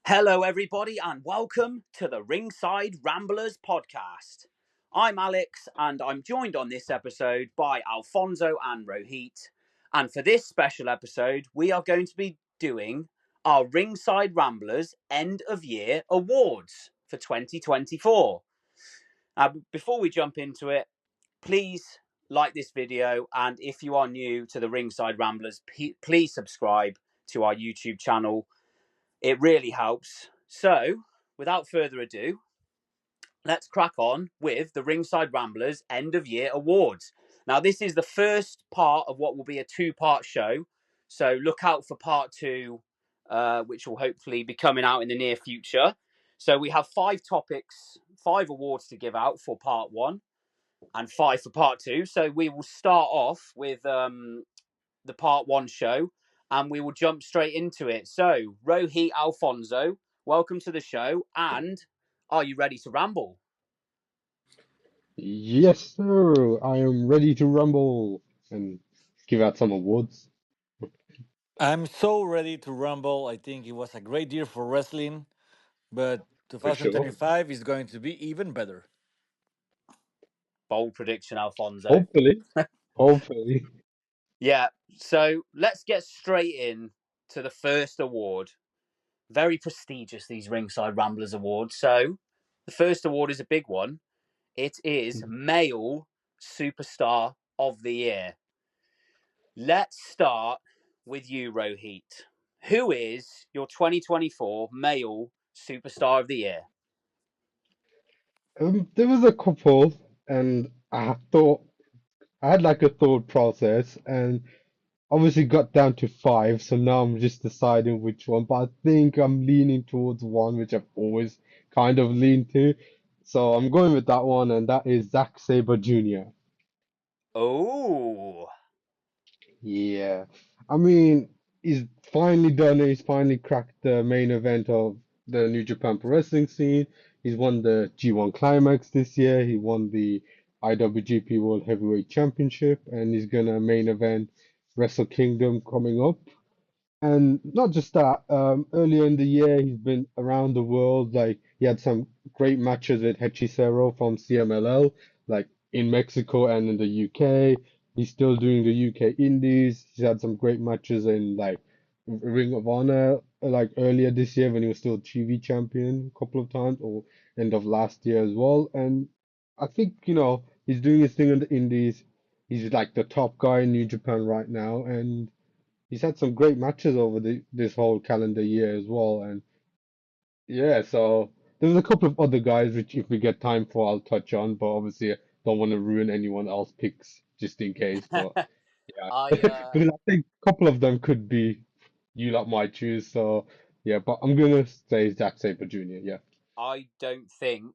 Hello, everybody, and welcome to the Ringside Ramblers podcast. I'm Alex, and I'm joined on this episode by Alfonso and Rohit. And for this special episode, we are going to be doing our Ringside Ramblers End of Year Awards for 2024. Before we jump into it, please like this video, and if you are new to the Ringside Ramblers, please subscribe to our YouTube channel. It really helps. So, without further ado, let's crack on with the Ringside Ramblers End of Year Awards. Now, this is the first part of what will be a two-part show. So, look out for part two, which will hopefully be coming out in the near future. So, we have 5 topics, 5 awards to give out for part one, and 5 for part two. So, we will start off with the part one show, and we will jump straight into it. So, Rohit, Alfonso, welcome to the show, and are you ready to ramble? Yes, sir. I am ready to rumble and give out some awards. I'm so ready to rumble. I think it was a great year for wrestling, but For sure. 2025 is going to be even better. Bold prediction, Alfonso. Hopefully. Hopefully. Yeah, so let's get straight in to the first award. Very prestigious, these Ringside Ramblers awards. So, the first award is a big one. It is Male Superstar of the Year. Let's start with you, Rohit. Who is your 2024 Male Superstar of the Year? There was a couple, and I had like a thought process, and obviously got down to five, so now I'm just deciding which one. But I think I'm leaning towards one, which I've always kind of leaned to. So I'm going with that one, and that is Zack Sabre Jr. Oh, Yeah, I mean, he's finally done it. He's finally cracked the main event of the New Japan Pro Wrestling scene. He's won the G1 Climax this year. He won the IWGP World Heavyweight Championship, and he's gonna main event Wrestle Kingdom coming up. And not just that, earlier in the year, he's been around the world. Like, he had some great matches with Hechicero from CMLL, like in Mexico and in the UK. He's still doing the UK Indies. He's had some great matches in like Ring of Honor, like earlier this year when he was still TV champion a couple of times, or end of last year as well. And I think, he's doing his thing in the Indies. He's like the top guy in New Japan right now, and he's had some great matches over this whole calendar year as well. And yeah, so there's a couple of other guys which if we get time for, I'll touch on, but obviously I don't want to ruin anyone else picks just in case. But yeah, I because I think a couple of them could be you lot might choose. So yeah, but I'm gonna say Zack Sabre Jr. Yeah. I don't think,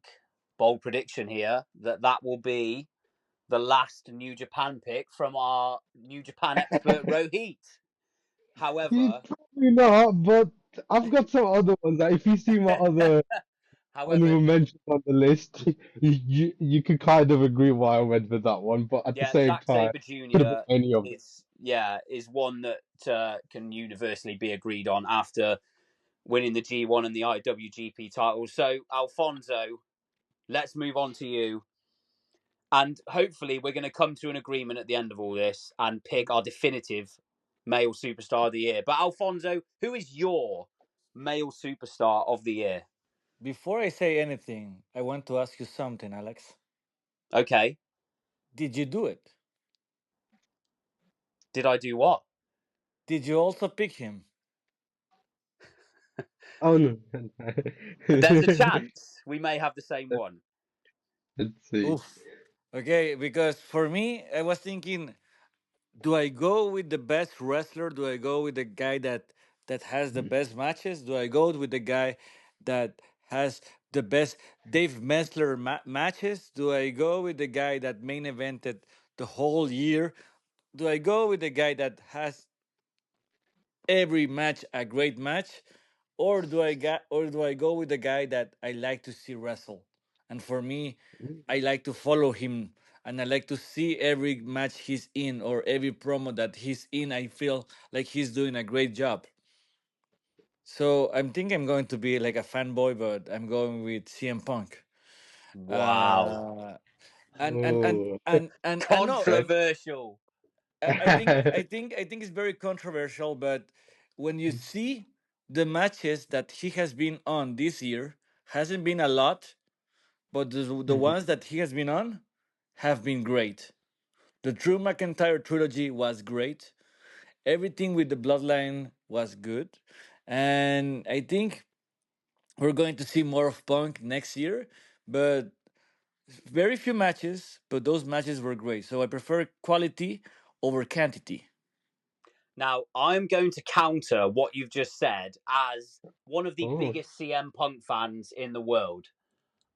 bold prediction here, that will be the last New Japan pick from our New Japan expert Rohit. He's However, probably not, but I've got some other ones that if you see my other however, honorable mention on the list, you could kind of agree why I went with that one, but at the yeah, same Zack time, Saber could have been Jr. any of them. is one that can universally be agreed on after winning the G1 and the IWGP titles. So, Alfonso, let's move on to you. And hopefully, we're going to come to an agreement at the end of all this and pick our definitive male superstar of the year. But, Alfonso, who is your male superstar of the year? Before I say anything, I want to ask you something, Alex. Okay. Did you do it? Did I do what? Did you also pick him? Oh no. There's a chance we may have the same one. Let's see. Oof. Okay, because for me, I was thinking, do I go with the best wrestler? Do I go with the guy that has the best matches? Do I go with the guy that has the best Dave Messler matches? Do I go with the guy that main evented the whole year? Do I go with the guy that has every match a great match, or do I go with the guy that I like to see wrestle? And for me, I like to follow him, and I like to see every match he's in or every promo that he's in. I feel like he's doing a great job. So I'm thinking I'm going to be like a fanboy, but I'm going with CM Punk. Wow. Uh, and Oh, I know, like, Controversial. I think it's very controversial, but when you see the matches that he has been on this year, hasn't been a lot, but the ones that he has been on have been great. The Drew McIntyre trilogy was great. Everything with the Bloodline was good, and I think we're going to see more of Punk next year. But very few matches, but those matches were great. So I prefer quality over quantity. Now, I'm going to counter what you've just said as one of the oh, biggest CM Punk fans in the world.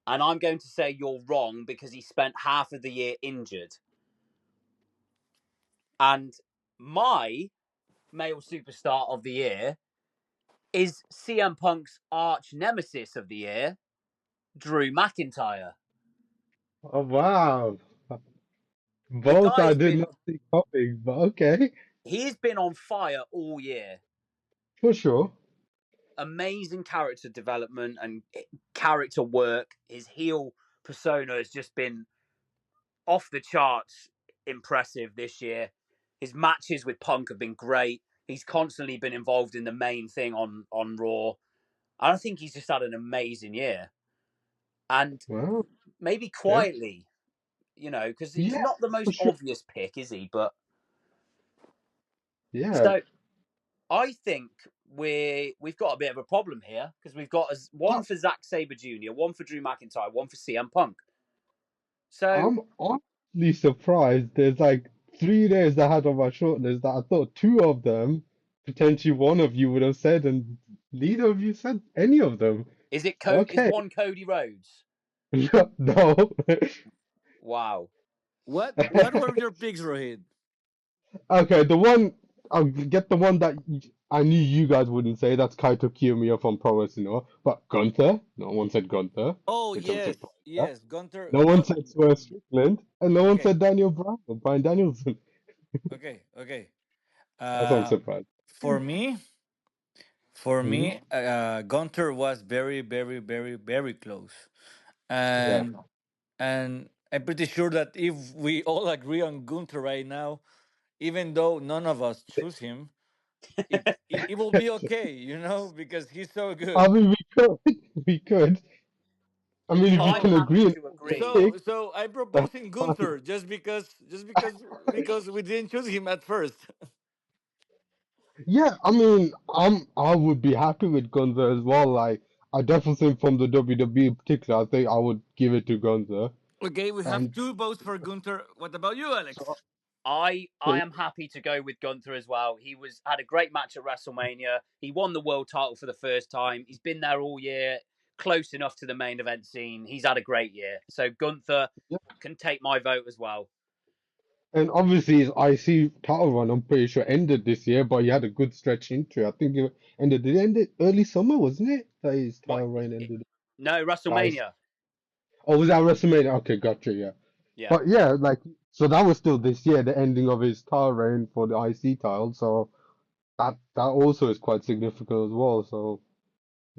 And I'm going to say you're wrong because he spent half of the year injured. And my male superstar of the year is CM Punk's arch nemesis of the year, Drew McIntyre. oh wow. The Both guy I has did been not see coming, but okay, he's been on fire all year. for sure. Amazing character development and character work. His heel persona has just been off the charts impressive this year. His matches with Punk have been great. He's constantly been involved in the main thing on Raw. I think he's just had an amazing year. And Wow, maybe okay. quietly, because he's Yeah, not the for most sure. obvious pick, is he? But Yeah. so I think we've got a bit of a problem here because we've got one I, for Zack Sabre Jr., one for Drew McIntyre, one for CM Punk. So I'm honestly surprised. There's like 3 days I had on my shortlist that I thought two of them, potentially one of you would have said, and neither of you said any of them. is Okay. one Cody Rhodes? No. Wow. What were your picks, Rohit? Okay, I'll get the one that I knew you guys wouldn't say. That's Kaito Kiyomiya from Pro Wrestling, no? But Gunther, no one said Gunther, Oh which I'm yes, surprised at. yes, Gunter. No one said Swerve Strickland, and no one Okay, said Daniel Bryan or Bryan Danielson. okay. That's what I'm Uh, surprised. for me, for Hmm. me, Gunter was very, very, very, very close, Yeah. and I'm pretty sure that if we all agree on Gunter right now, even though none of us choose him, it will be okay, because he's so I good. mean, we could, we could. I mean, if you I'm can So agree happy on to the agree. so pick, so I'm that's proposing fine. Gunther just because we didn't choose him at first. Yeah, I mean, I would be happy with Gunther as well. Like, I definitely think from the WWE in particular, I think I would give it to Gunther. Okay, we have And two votes for Gunther. What about you, so, Alex? I am happy to go with Gunther as well. He was had a great match at WrestleMania. He won the world title for the first time. He's been there all year, close enough to the main event scene. He's had a great year. So Gunther yeah. can take my vote as well. And obviously, his IC title run, I'm pretty sure, ended this year, but he had a good stretch into it. I think it ended, did it end it early summer, wasn't it? That his What? title reign ended. No, Guys. WrestleMania. Oh, was that WrestleMania? Okay, gotcha, yeah. Yeah. But yeah, like, so that was still this year, the ending of his title reign for the IC title. So that also is quite significant as well. So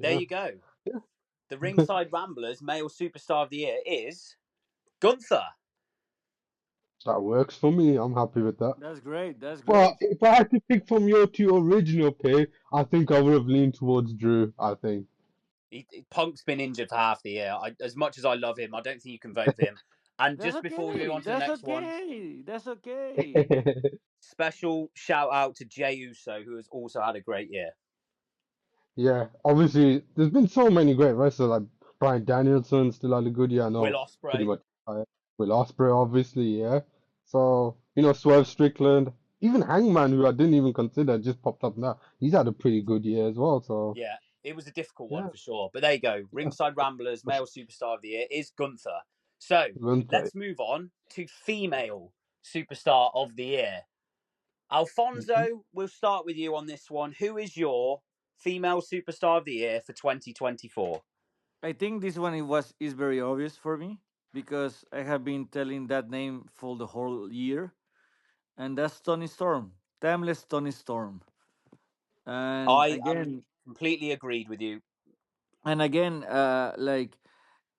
There yeah, you go. yeah, The Ringside Ramblers male superstar of the year is Gunther. that works for me. I'm happy with that. That's great. That's But great. if I had to pick from your two original pick, I think I would have leaned towards Drew. I think. Punk's been injured for half the year. As much as I love him, I don't think you can vote for him. And That's just before we move okay. on to the That's next one, okay. That's okay. special shout out to Jey Uso, who has also had a great year. Yeah, obviously, there's been so many great wrestlers like Brian Danielson still had a good year. I Will know pretty Osprey, much. Will Ospreay, obviously, yeah. So Swerve Strickland, even Hangman, who I didn't even consider, just popped up now. He's had a pretty good year as well. So yeah, it was a difficult one yeah, for sure. But there you go. yeah, Ringside Ramblers for sure. male superstar of the year is Gunther. So Gunther. let's move on to female superstar of the year. Mhm. Alfonso, we'll start with you on this one. Who is your female superstar of the year for 2024? I think this one is very obvious for me because I have been telling that name for the whole year, and that's Tony Storm, timeless Tony Storm. And I am again, Completely agreed with you. And again, like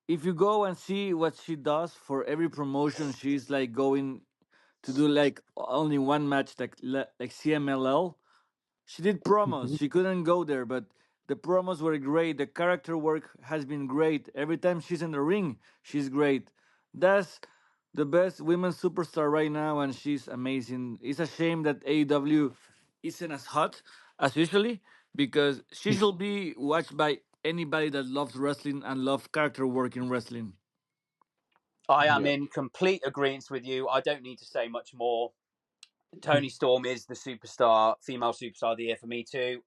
if you go and see what she does for every promotion, she's like going to do like only one match, like CMLL. She did promos. Mhm. She couldn't go there, but the promos were great. The character work has been great. Every time she's in the ring, she's great. That's the best women's superstar right now, and she's amazing. It's a shame that AEW isn't as hot as usually because she should be watched by anybody that loves wrestling and loves character work in wrestling. I am Yeah. in complete agreement with you. I don't need to say much more. Tony Storm is the superstar, female superstar of the year for me too.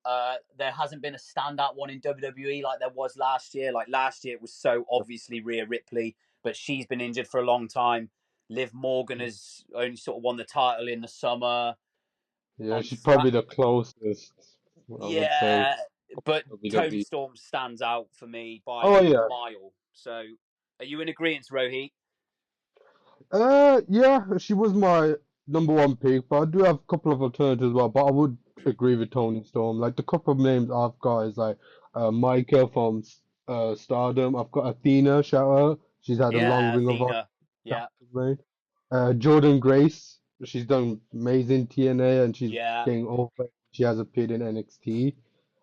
There hasn't been a standout one in WWE like there was last year. Like last year, it was so obviously Rhea Ripley, but she's been injured for a long time. Liv Morgan has only sort of won the title in the summer. Yeah, On she's Fra- probably the closest, I would say, yeah, but Tony WWE. Storm stands out for me by Oh a yeah. mile. So, are you in agreement, Rohit? Yeah, she was my number one pick, but I do have a couple of alternatives as well. But I would agree with Tony Storm. Like the couple of names I've got is like Micah from Stardom. I've got Athena, shout out. She's had a long Yeah, Ring of Honor Athena. Yeah, championship reign. Jordan Grace, she's done amazing TNA and she's yeah. getting over. She has appeared in NXT.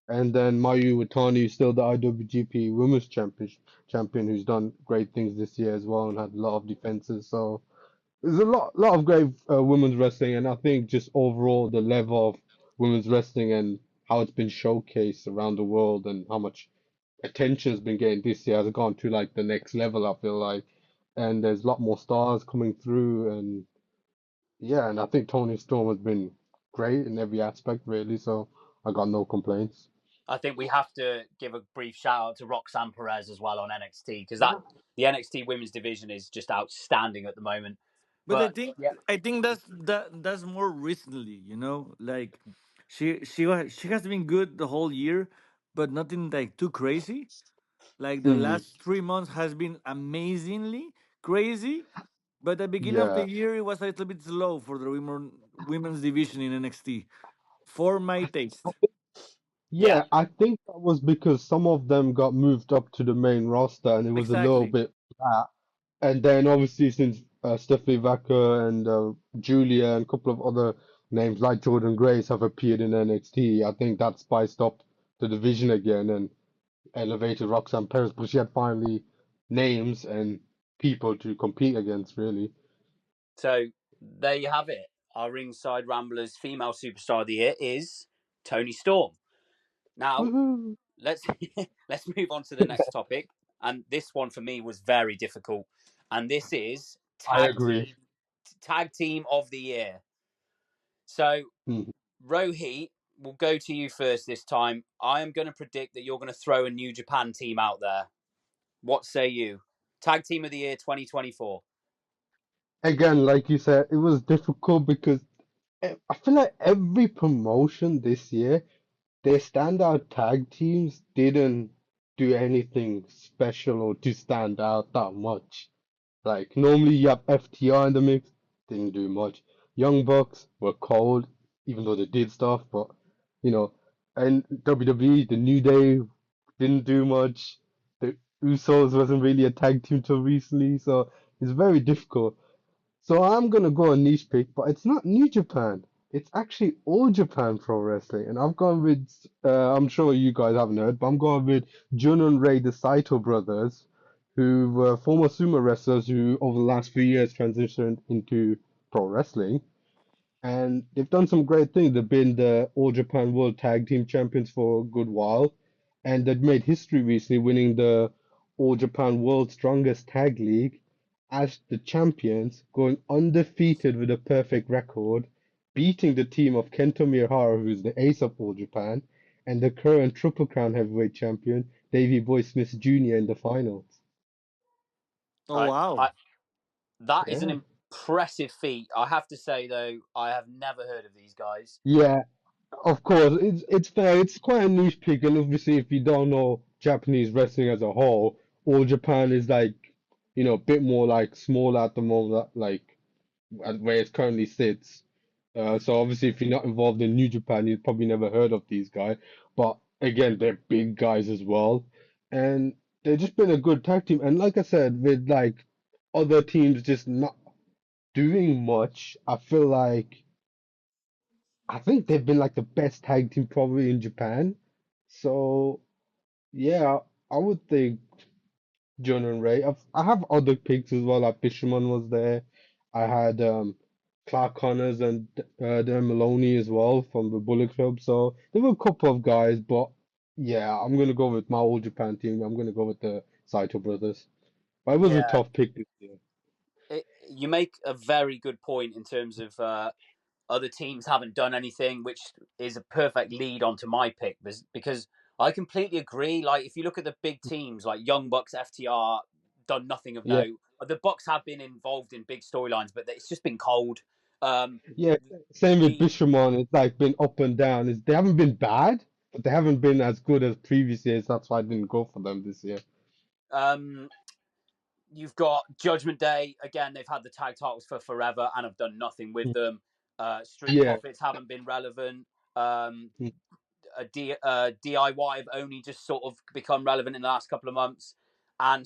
And then Mayu Iwatani is still the IWGP Women's champion who's done great things this year as well and had a lot of defenses. So there's a lot of great women's wrestling, and I think just overall the level of women's wrestling and how it's been showcased around the world and how much attention has been getting this year has gone to like the next level, I feel like. And there's a lot more stars coming through, and yeah, and I think Tony Storm has been great in every aspect, really. So I got no complaints. I think we have to give a brief shout out to Roxanne Perez as well on NXT because that Yeah. the NXT women's division is just outstanding at the moment. But But yeah, I think that's more recently, you know, like she has been good the whole year, but nothing like too crazy. Like the Hmm. last 3 months has been amazingly crazy, but the beginning of the Yeah. year it was a little bit slow for the women's division in NXT for my taste. yeah. Yeah, I think that was because some of them got moved up to the main roster and it was a little Exactly. bit flat. And then obviously since Stephanie Vacker and Julia and a couple of other names like Jordan Grace have appeared in NXT, I think that spiced up the division again and elevated Roxanne Perez, but she had finally names and people to compete against, really. So there you have it. Our Ringside Ramblers female superstar of the year is Tony Storm. Now Woohoo! let's let's move on to the next topic, and this one for me was very difficult. And this is I agree. tag team of the year. So Mhm. Rohit, we'll go to you first this time. I am going to predict that you're going to throw a New Japan team out there. What say you? Tag Team of the Year 2024. Again, like you said, it was difficult because I feel like every promotion this year, their standout tag teams didn't do anything special or to stand out that much. Like normally you have FTR in the mix, didn't do much. Young Bucks were cold, even though they did stuff, but you know, and WWE, the New Day didn't do much. The Usos wasn't really a tag team till recently, so it's very difficult. So I'm gonna go a niche pick, but it's not New Japan. It's actually All Japan Pro Wrestling, and I've gone with. I'm sure you guys haven't heard, but I'm going with Jun and Ray, the Saito brothers, who were former sumo wrestlers who, over the last few years, transitioned into pro wrestling. And they've done some great things. They've been the All Japan World Tag Team Champions for a good while, and they've made history recently, winning the All Japan World Strongest Tag League as the champions, going undefeated with a perfect record, beating the team of Kento Miyahara, who's the ace of All Japan, and the current Triple Crown heavyweight champion, Davey Boy Smith Jr. in the finals. Oh I, wow. I, that is Yeah. an impressive feat. I have to say, though, I have never heard of these guys. Yeah, of course, it's fair. It's quite a niche pick, and obviously, if you don't know Japanese wrestling as a whole, All Japan is like, a bit more like small at the moment, like where it currently sits. So obviously, if you're not involved in New Japan, you've probably never heard of these guys. But again, they're big guys as well, and they've just been a good tag team. And like I said, with like other teams just not doing much, I feel like I think they've been like the best tag team probably in Japan. So yeah, I would think John and Ray. I have other picks as well. Like Bishamon was there. I had Clark Connors and Dan Maloney as well from the Bullet Club. So there were a couple of guys, but yeah, I'm gonna go with my old Japan team. I'm gonna go with the Saito brothers. But it was a Yeah, tough pick this year. you make a very good point in terms of other teams haven't done anything, which is a perfect lead onto my pick because I completely agree. Like if you look at the big teams like Young Bucks, FTR, done nothing of Yeah, note. The Bucks have been involved in big storylines, but it's just been cold. Um, yeah. Same with the Bishamon. It's like been up and down. They haven't been bad, but they haven't been as good as previous years. That's why I didn't go for them this year. um, you've got Judgment Day again. They've had the tag titles for forever and have done nothing with them. Street Yeah. Profits haven't been relevant. Um, DIY have only just sort of become relevant in the last couple of months, and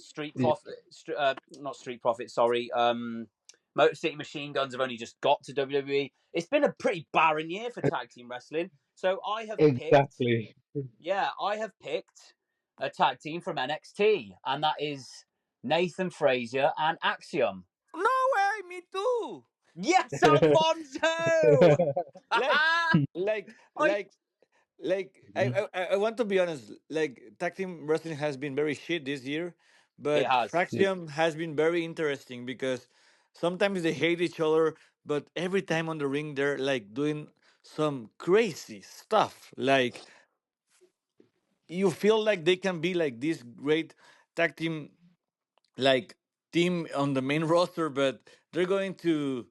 not Street Profit, sorry, Motor City Machine Guns have only just got to WWE. It's been a pretty barren year for tag team wrestling. So Exactly. I have picked a tag team from NXT, and that is Nathan Frazier and Axiom. No way, me too. Yes, Alfonso. Like, I like, like, I want to be honest. Like, tag team wrestling has been very shit this year, it but has. Fraxium has been very interesting because sometimes they hate each other, but every time on the ring they're like doing some crazy stuff. Like, you feel like they can be like this great tag team, like team on the main roster, but they're going to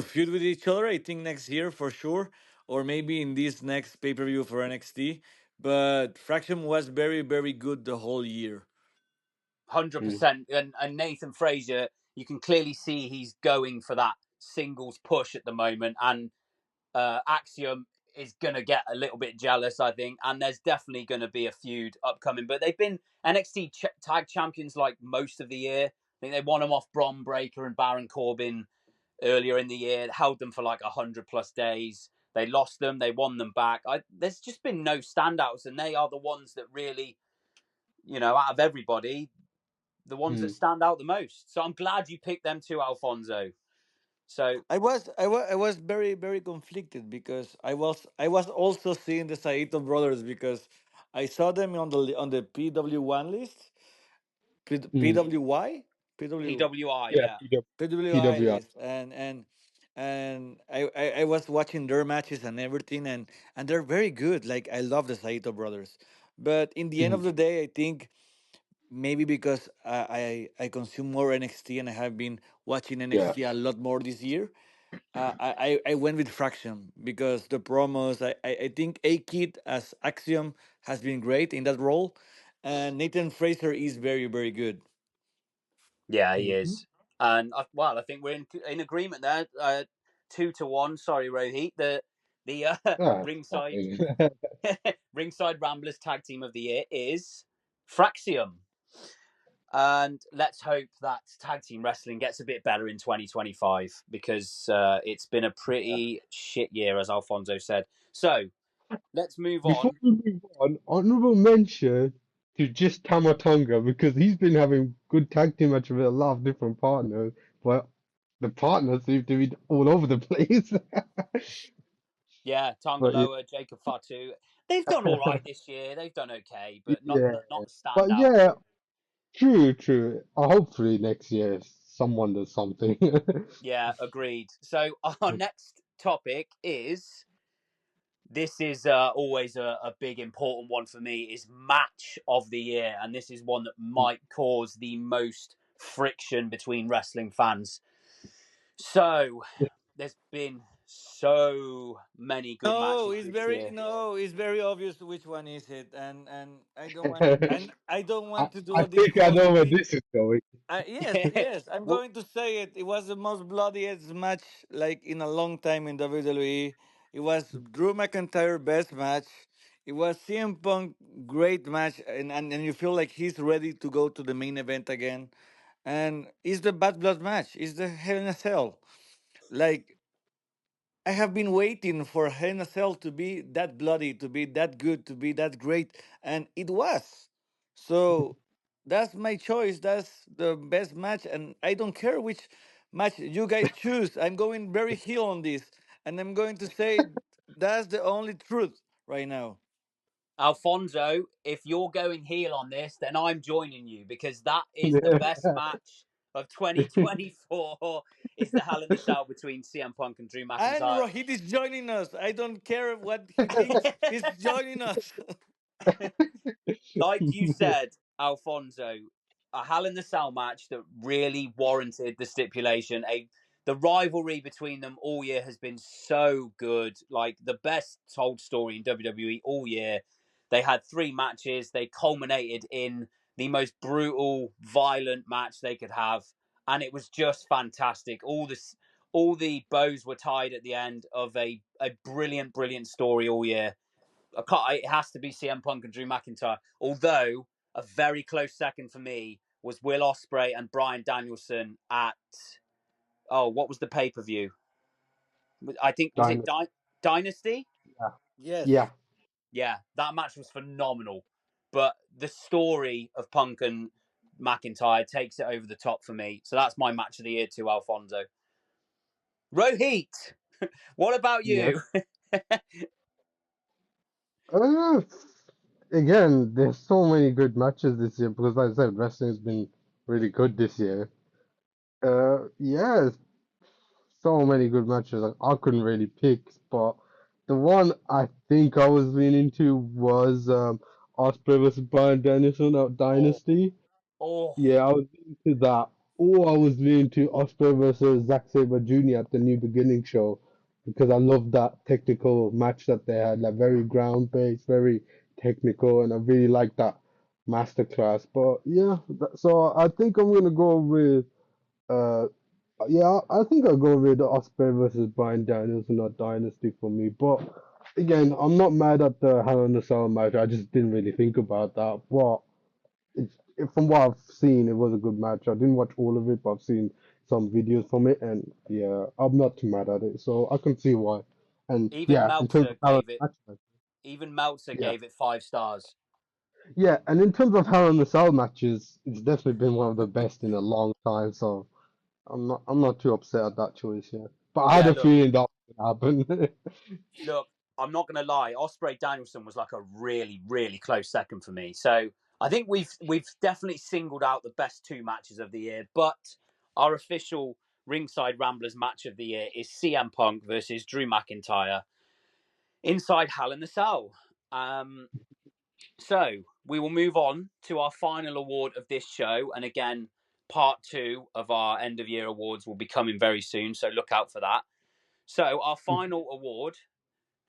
feud with each other. I think next year for sure, or maybe in this next pay per view for NXT. But Fraction was very good the whole year. 100%. And Nathan Frazier, you can clearly see he's going for that singles push at the moment. And Axiom is going to get a little bit jealous, I think. And there's definitely going to be a feud upcoming. But they've been NXT tag champions like most of the year. I think they won them off Bron Breakker and Baron Corbin earlier in the year, held them for like 100 plus days. They lost them, they won them back. There's just been no standouts, and they are the ones that really, out of everybody, the ones that Mm. stand out the most. So I'm glad you picked them too, Alfonso. So I was very conflicted because I was also seeing the Saito brothers because I saw them on the PW1 list, Mm. PWY, PW. PWI, Yeah, yeah. PWI PWR. list, and I was watching their matches and everything, and they're very good. Like, I love the Saito brothers, but in the end of Mm. the day, I think maybe because I consume more NXT and I have been watching Yeah. NXT a lot more this year. I went with Fraction because the promos. I think A Kid as Axiom has been great in that role, and Nathan Fraser is very good. Yeah, he Mhm. is. And I think we're in agreement there. 2-1. Sorry, Rohit. The Ah, ringside fine. ringside Ramblers tag team of the year is Fraxium. And let's hope that tag team wrestling gets a bit better in 2025 because it's been a Yeah. pretty shit year, as Alfonso said. So let's move Before on. we move on, honorable mention to just Tamatonga because he's been having good tag team matches with a lot of different partners, but the partners seem to be all over the place. Yeah, But yeah, Tongaloa, Jacob Fatu. They've done all right this year. They've done okay, but not yeah. not But standout. yeah, true. Hopefully next year someone does something. Yeah, agreed. So our next topic is this is always a big important one for me is match of the year, and this is one that might cause the most friction between wrestling fans. So there's been so many good No, matches it's this very year. no, it's very obvious which one is it, and I don't want and I don't I, want to I do this think I whole know where speech. this is going. Yes, I'm Well, going to say it. It was the most bloodiest match like in a long time in WWE. It was Drew McIntyre best match. It was CM Punk great match, and you feel like he's ready to go to the main event again. And it's the Bad Blood match. It's the Hell in a Cell. Like I have been waiting for Hell in a Cell to be that bloody, to be that good, to be that great, and it was. So that's my choice. That's the best match, and I don't care which match you guys choose. I'm going very heel on this, and I'm going to say that's the only truth right now. Alfonso, if you're going heel on this, then I'm joining you because that is the best Yeah. match of 2024. It's the Hell in the Cell between CM Punk and Drew And McIntyre. Rohit is joining us. I don't care what he thinks. He's joining us. Like you said, Alfonso, a Hell in the Cell match that really warranted the stipulation. The rivalry between them all year has been so good. Like the best told story in WWE all year. They had three matches. They culminated in the most brutal, violent match they could have, and it was just fantastic. All the bows were tied at the end of a brilliant, brilliant story all year. It has to be CM Punk and Drew McIntyre. Although a very close second for me was Will Ospreay and Bryan Danielson at what was the pay per view? I think was it Dynasty. Dynasty? Yeah. Yes. Yeah. Yeah, that match was phenomenal. But the story of Punk and McIntyre takes it over the top for me. So that's my match of the year too, Alfonso. Rohit, what about Yes. you? Uh, Again, there's so many good matches this year because, like I said, wrestling's been really good this year. Yeah, so many good matches. Like, I couldn't really pick, but the one I think I was leaning to was Osprey versus Bryan Danielson at Oh, Dynasty. oh, Yeah, I was into that. Or I was leaning to Osprey versus Zack Sabre Jr. at the New Beginning show because I loved that technical match that they had, like very ground-based, very technical, and I really liked that masterclass. But yeah, so I think I'm gonna go with uh yeah, I think I'll go with Osprey versus Bryan Danielson or Dynasty for me. But again, I'm not mad at the Hell in a Cell match. I just didn't really think about that. But from what I've seen, it was a good match. I didn't watch all of it, but I've seen some videos from it, and yeah, I'm not too mad at it. So I can see why. And even yeah, in terms Meltzer of how gave it. match, Even Meltzer yeah, gave it 5 stars. yeah, and in terms of Hell in the Cell matches, it's definitely been one of the best in a long time. So I'm not too upset at that choice. Yeah, but I had Yeah, a look, feeling that would happen. look, I'm not going to lie. Osprey Danielson was like a really, really close second for me. So I think we've definitely singled out the best two matches of the year. But our official Ringside Ramblers match of the year is CM Punk versus Drew McIntyre inside Hell in the Cell. Um, so we will move on to our final award of this show, and again, part two of our end of year awards will be coming very soon. So look out for that. So our final award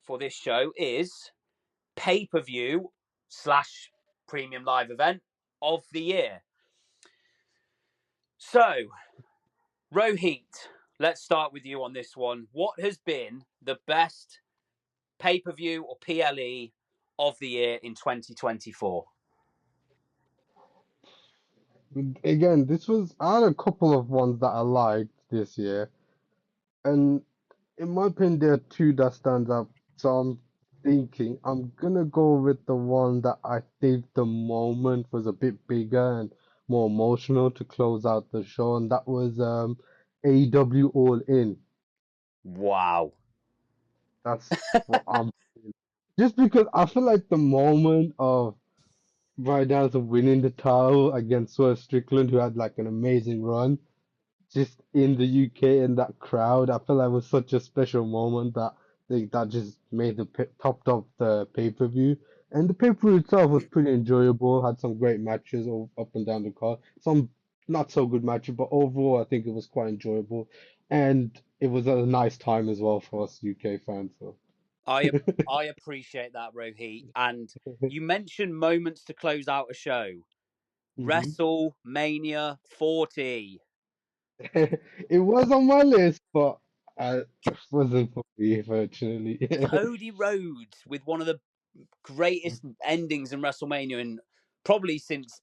for this show is pay per view slash premium live event of the year. So, Rohit, let's start with you on this one. What has been the best pay per view or PLE of the year in 2024? Again, I had a couple of ones that I liked this year, and in my opinion, there are two that stand up. So I'm thinking I'm gonna go with the one that I think the moment was a bit bigger and more emotional to close out the show, and that was AEW All In. Wow. That's what I'm just because I feel like the moment of Bryan Danielson winning the title against Swerve Strickland, who had like an amazing run, just in the UK and that crowd. I feel like it was such a special moment that just made topped up the pay-per-view. And the pay-per-view itself was pretty enjoyable. Had some great matches up and down the card. Some not so good matches, but overall I think it was quite enjoyable. And it was a nice time as well for us UK fans. So I I appreciate that, Rohit. And you mentioned moments to close out a show. hmm WrestleMania 40. it was on my list, but it wasn't for me, unfortunately. Cody Rhodes with one of the greatest endings in WrestleMania, and probably since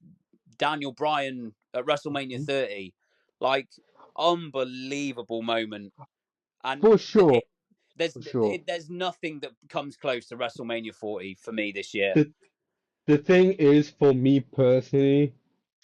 Daniel Bryan at WrestleMania Mhm. 30. Like, unbelievable moment. And For sure, it, there's for sure. there's nothing that comes close to WrestleMania 40 for me this year. The the thing is, for me personally,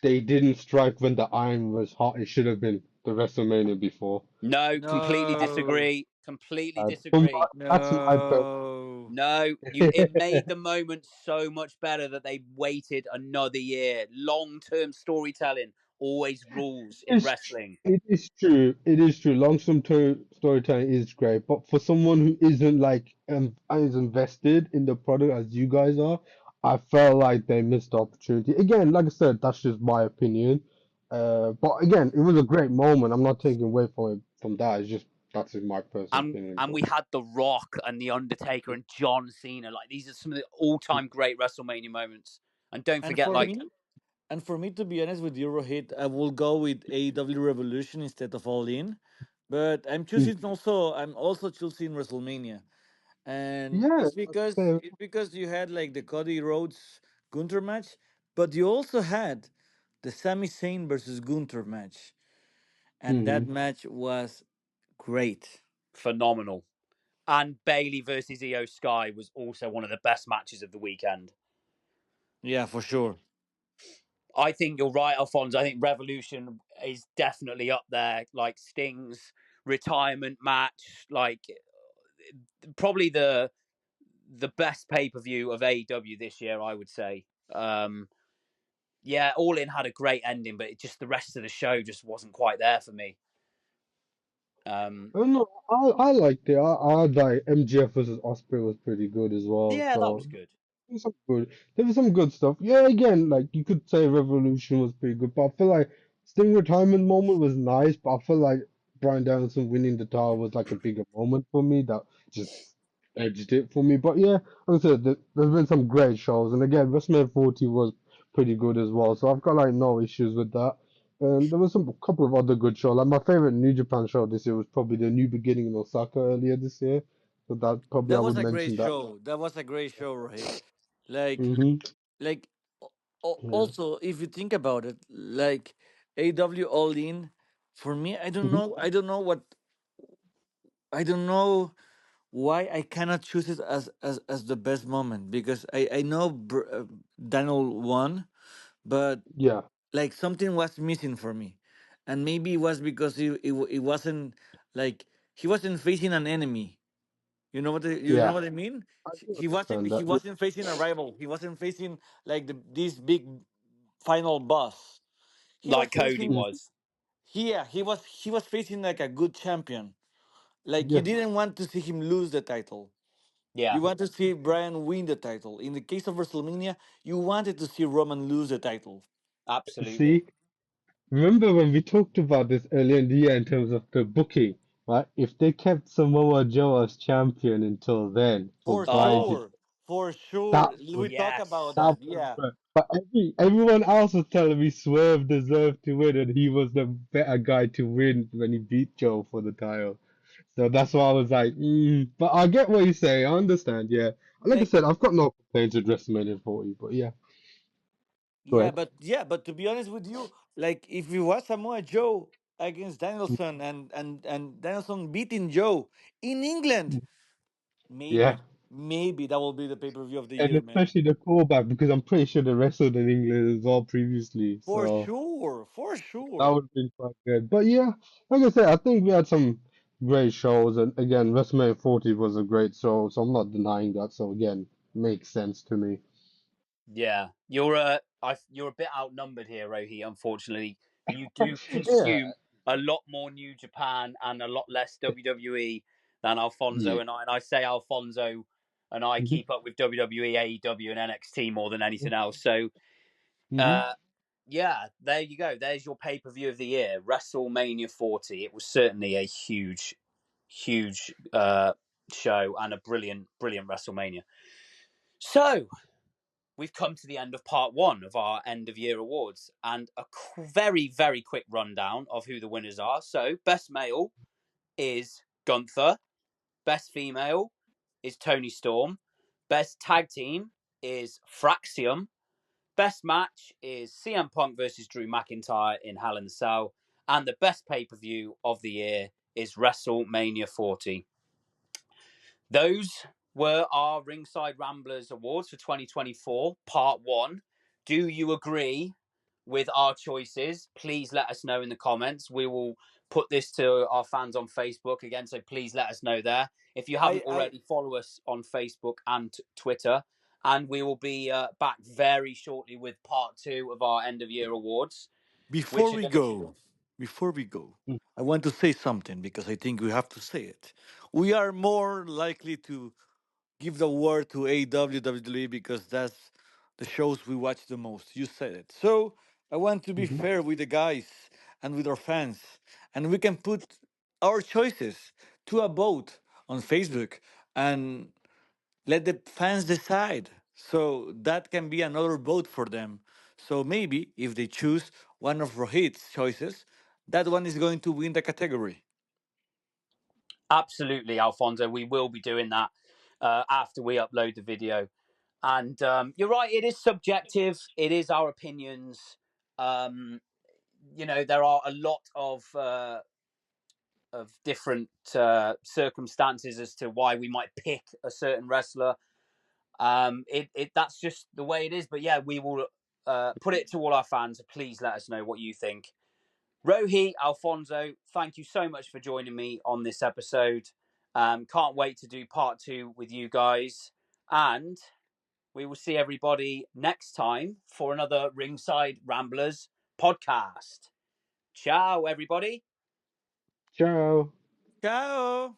they didn't strike when the iron was hot. It should have been the WrestleMania before. No, completely No, disagree. Completely From disagree. that's my personal. no. No, you. It made the moment so much better that they waited another year. Long-term storytelling always rules in It's wrestling. it is true. It is true. Long-term storytelling is great, but for someone who isn't like as invested in the product as you guys are, I felt like they missed the opportunity. Again, like I said, that's just my opinion. But again, it was a great moment. I'm not taking away from that. It's just that's just my personal opinion. And But we had The Rock and The Undertaker and John Cena. Like, these are some of the all-time great WrestleMania moments. And don't And forget, for like, me, and for me, to be honest with you, Rohit, I will go with AEW Revolution instead of All In. But I'm also choosing WrestleMania. And yeah, it's because fair. it's because you had like the Cody Rhodes Gunter match, but you also had the Sami Zayn versus Gunter match, and that Hmm. match was great. phenomenal. And Bailey versus Io Sky was also one of the best matches of the weekend. Yeah, for sure. I think you're right, Alfonso. I think Revolution is definitely up there. Like Sting's retirement match, like probably the best pay per view of AEW this year, I would say. Yeah, All In had a great ending, but it just the rest of the show just wasn't quite there for me. Um, I don't know. I liked it. I like MGF versus Osprey was pretty good as well. yeah, that was So good. there was some good. There was some good stuff. Yeah, again, like you could say Revolution was pretty good, but I feel like Sting retirement moment was nice, but I feel like Bryan Danielson winning the title was like a bigger moment for me that just edged it for me. But yeah, like I said, there's been some great shows, and again, WrestleMania 40 was pretty good as well. So I've got like no issues with that. And there was some couple of other good shows. Like my favorite New Japan show this year was probably the New Beginning in Osaka earlier this year. So that probably I That would was a great mention that. show. That was a great show, Rohit. Like, Hmm. like, Yeah. also if you think about it, like AW All In, for me, I don't Hmm. know. I don't know why I cannot choose it as the best moment because I know Daniel won, but Yeah. like something was missing for me, and maybe it was because it wasn't like he wasn't facing an enemy. You know Yeah. what I mean? I He do he wasn't understand he that. Yeah. wasn't facing a rival. He wasn't facing like this big final boss. He was Like Cody facing, Mhm. was. yeah, he was facing like a good champion. Like you Yeah. didn't want to see him lose the title. Yeah, You want to see Brian win the title. In the case of WrestleMania, you wanted to see Roman lose the title. absolutely. See, remember when we talked about this earlier in the year in terms of the booking, right? If they kept Samoa Joe as champion until then for For Oh, Biden, sure. For sure. that We would talk yes. about that that. was Yeah. great. But everyone else was telling me Swerve deserved to win, and he was the better guy to win when he beat Joe for the title. So that's why I was like, but I get what you say. I understand. Yeah, like I Like, said, I've got no complaints with WrestleMania 40, but yeah, go ahead. but to be honest with you, like if it was Samoa Joe against Danielson and Danielson beating Joe in England, Yeah, maybe that will be the pay-per-view of the and year, man. especially the callback because I'm pretty sure they wrestled in England as well previously, For so sure. For that sure. would have been quite good. But yeah, like I said, I think we had some great shows, and again, WrestleMania 40 was a great show, so I'm not denying that. So again, makes sense to me. Yeah, you're a bit outnumbered here, Rohi. Unfortunately, you do Yeah, consume a lot more New Japan and a lot less WWE than Alfonso yeah. and I. And I say Alfonso and I Hmm. keep up with WWE, AEW, and NXT more than anything else. So, Hmm. uh, yeah, there you go. There's your pay per view of the year, WrestleMania 40. It was certainly a huge show and a brilliant WrestleMania. So, we've come to the end of part one of our end of year awards and a very quick rundown of who the winners are. So, best male is Gunther, best female is Tony Storm, Best tag team is Fraxium. Best match is CM Punk versus Drew McIntyre in Hell in a Cell. And the best pay-per-view of the year is WrestleMania 40. Those were our Ringside Ramblers Awards for 2024, Part 1. Do you agree with our choices? Please let us know in the comments. We will put this to our fans on Facebook again, so please let us know there. If you haven't I already, follow us on Facebook and Twitter. And we will be back very shortly with Part 2 of our end of year awards, before which are we going to be. go, before we go, I want to say something because I think we have to say it. We are more likely to give the word to AEW WWE because that's the shows we watch the most. You said it. So I want to be Mhm. fair with the guys and with our fans, and we can put our choices to a vote on Facebook and let the fans decide. So that can be another vote for them. So maybe if they choose one of Rohit's choices, that one is going to win the category. Absolutely, Alfonso. We will be doing that after we upload the video. And you're right, it is subjective. It is our opinions. There are a lot of different circumstances as to why we might pick a certain wrestler. That's just the way it is. But yeah, we will put it to all our fans. Please let us know what you think. Rohi, Alfonso, thank you so much for joining me on this episode. Can't wait to do part 2 with you guys. And we will see everybody next time for another Ringside Ramblers podcast. Ciao, everybody. Ciao. Ciao.